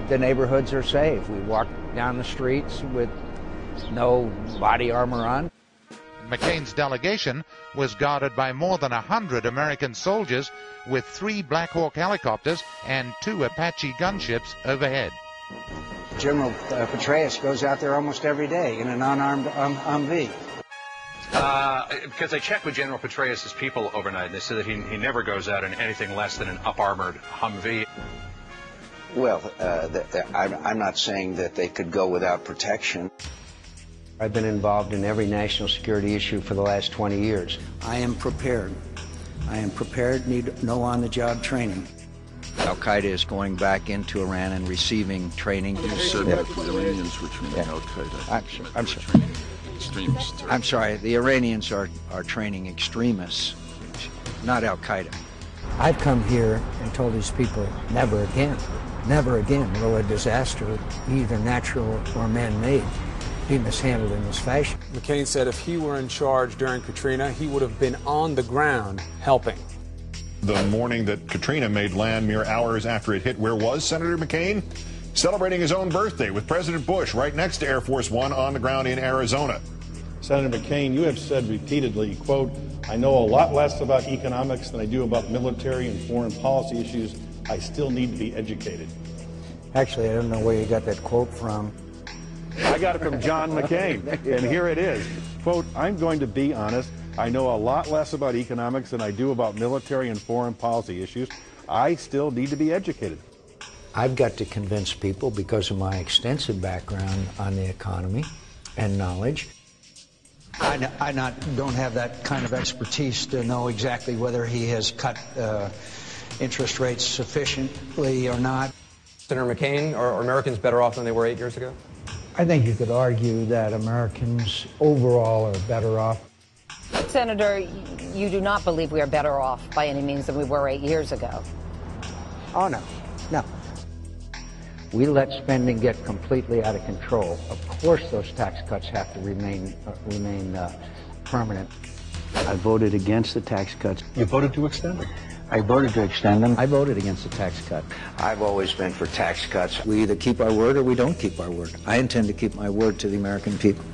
the neighborhoods are safe. We walk down the streets with no body armor on. McCain's delegation was guarded by more than 100 American soldiers with 3 Black Hawk helicopters and 2 Apache gunships overhead. General Petraeus goes out there almost every day in an unarmed Humvee. Because I checked with General Petraeus' people overnight, and they said that he never goes out in anything less than an up-armored Humvee. Well, I'm not saying that they could go without protection. I've been involved in every national security issue for the last 20 years. I am prepared. I am prepared, need no on-the-job training. Al-Qaeda is going back into Iran and receiving training. You said that the Iranians were training Al-Qaeda. I'm sorry. Extremists. I'm sorry. The Iranians are training extremists, not Al-Qaeda. I've come here and told these people, never again will a disaster, either natural or man-made, be mishandled in this fashion. McCain said if he were in charge during Katrina, he would have been on the ground helping. The morning that Katrina made land, mere hours after it hit, where was Senator McCain? Celebrating his own birthday with President Bush right next to Air Force One on the ground in Arizona. Senator McCain, you have said repeatedly, quote, I know a lot less about economics than I do about military and foreign policy issues. I still need to be educated. Actually, I don't know where you got that quote from. I got it from John McCain, and here it is. Quote, I'm going to be honest. I know a lot less about economics than I do about military and foreign policy issues. I still need to be educated. I've got to convince people, because of my extensive background on the economy and knowledge. I don't have that kind of expertise to know exactly whether he has cut interest rates sufficiently or not. Senator McCain, are Americans better off than they were 8 years ago? I think you could argue that Americans overall are better off. Senator, you do not believe we are better off by any means than we were 8 years ago? Oh, no. No. We let spending get completely out of control. Of course those tax cuts have to remain permanent. I voted against the tax cuts. You voted to extend them? I voted to extend them. I voted against the tax cut. I've always been for tax cuts. We either keep our word or we don't keep our word. I intend to keep my word to the American people.